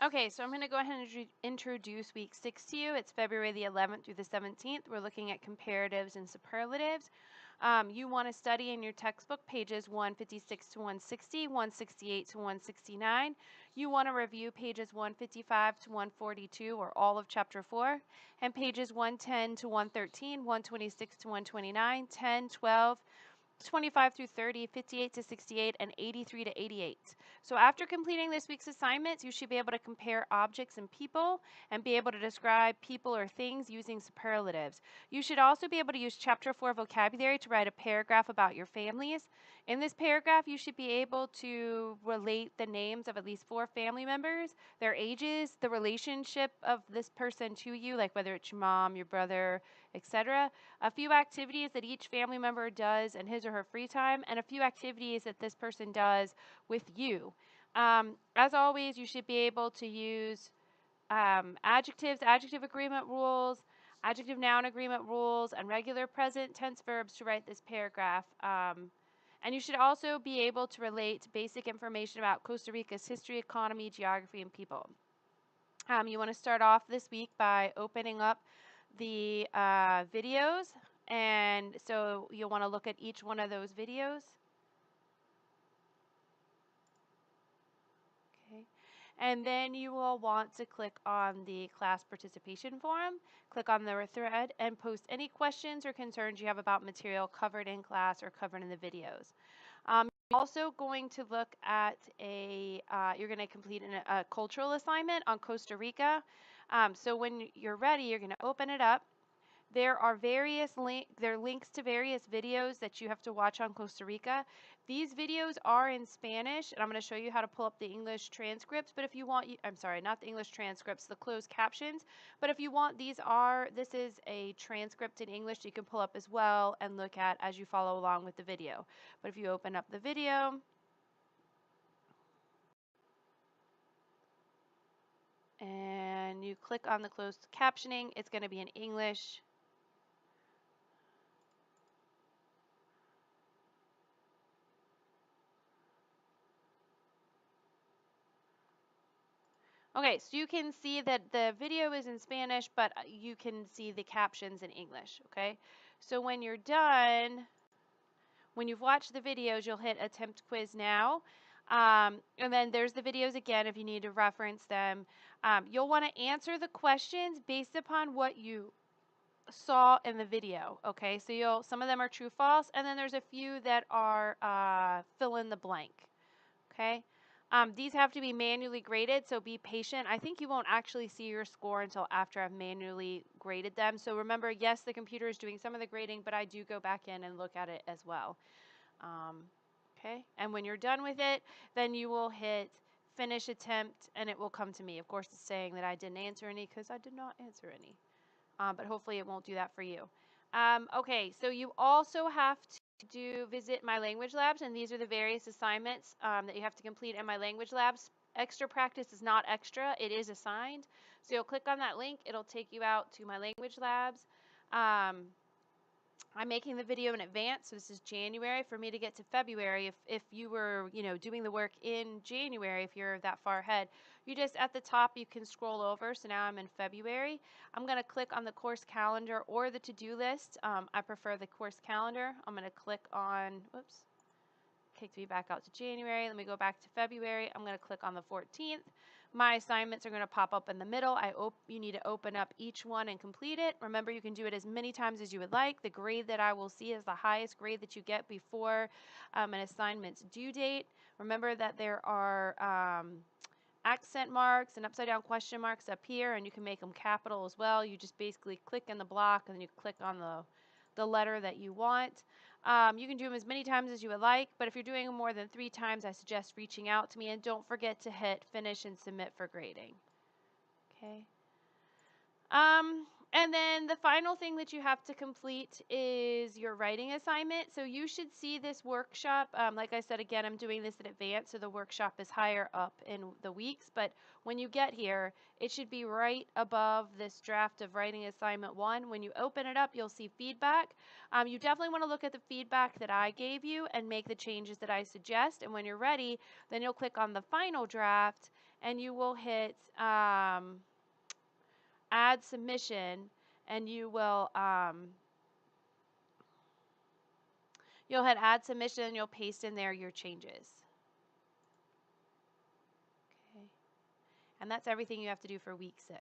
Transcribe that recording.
Okay, so I'm going to go ahead and introduce week 6 to you. It's February the 11th through the 17th. We're looking at comparatives and superlatives. You want to study in your textbook pages 156 to 160, 168 to 169. You want to review pages 155 to 142, or all of chapter 4, and pages 110 to 113, 126 to 129, 10, 12, 25 through 30, 58 to 68, and 83 to 88. So after completing this week's assignments, you should be able to compare objects and people and be able to describe people or things using superlatives. You should also be able to use chapter 4 vocabulary to write a paragraph about your families. In this paragraph, you should be able to relate the names of at least 4 family members, their ages, the relationship of this person to you, like whether it's your mom, your brother, etc. A few activities that each family member does in his or her free time, and a few activities that this person does with you. As always, you should be able to use adjectives, adjective agreement rules, adjective noun agreement rules, and regular present tense verbs to write this paragraph. And you should also be able to relate basic information about Costa Rica's history, economy, geography, and people. You want to start off this week by opening up the videos, and so you'll want to look at each one of those videos. Okay. And then you will want to click on the class participation forum, click on the thread, and post any questions or concerns you have about material covered in class or covered in the videos. You're also going to look at you're going to complete a cultural assignment on Costa Rica. So when you're ready, you're going to open it up. There are links to various videos that you have to watch on Costa Rica. These videos are in Spanish, and I'm going to show you how to pull up the English transcripts. But if you want, I'm sorry, not the English transcripts, the closed captions. But if you want, this is a transcript in English you can pull up as well and look at as you follow along with the video. But if you open up the video, and you click on the closed captioning, it's going to be in English. Okay, so you can see that the video is in Spanish, but you can see the captions in English, okay? So when you're done, when you've watched the videos, you'll hit Attempt Quiz Now. And then there's the videos again if you need to reference them. You'll want to answer the questions based upon what you saw in the video, okay? So some of them are true, false, and then there's a few that are fill in the blank, okay? These have to be manually graded, so be patient. I think you won't actually see your score until after I've manually graded them. So remember, yes, the computer is doing some of the grading, but I do go back in and look at it as well. Okay, and when you're done with it, then you will hit finish attempt, and it will come to me. Of course, it's saying that I didn't answer any because I did not answer any, but hopefully it won't do that for you. Okay, so you also have to visit my language labs, and these are the various assignments that you have to complete in my language labs. Extra practice is not extra, it is assigned. So you'll click on that link, it'll take you out to my language labs. I'm making the video in advance, so this is January. For me to get to February, if you were, doing the work in January, if you're that far ahead, you just at the top you can scroll over. So now I'm in February. I'm going to click on the course calendar or the to-do list. I prefer the course calendar. I'm going to click on, whoops, kicked me back out to January. Let me go back to February. I'm going to click on the 14th. My assignments are going to pop up in the middle. You need to open up each one and complete it. Remember, you can do it as many times as you would like. The grade that I will see is the highest grade that you get before an assignment's due date. Remember that there are accent marks and upside down question marks up here, and you can make them capital as well. You just basically click in the block and then you click on the letter that you want. You can do them as many times as you would like, but if you're doing them more than 3 times, I suggest reaching out to me, and don't forget to hit finish and submit for grading. Okay. And then the final thing that you have to complete is your writing assignment. So you should see this workshop. Like I said, again, I'm doing this in advance, so the workshop is higher up in the weeks. But when you get here, it should be right above this draft of writing assignment 1. When you open it up, you'll see feedback. You definitely want to look at the feedback that I gave you and make the changes that I suggest. And when you're ready, then you'll click on the final draft, and you will hit add submission, and you'll hit add submission and you'll paste in there your changes. Okay. And that's everything you have to do for week 6.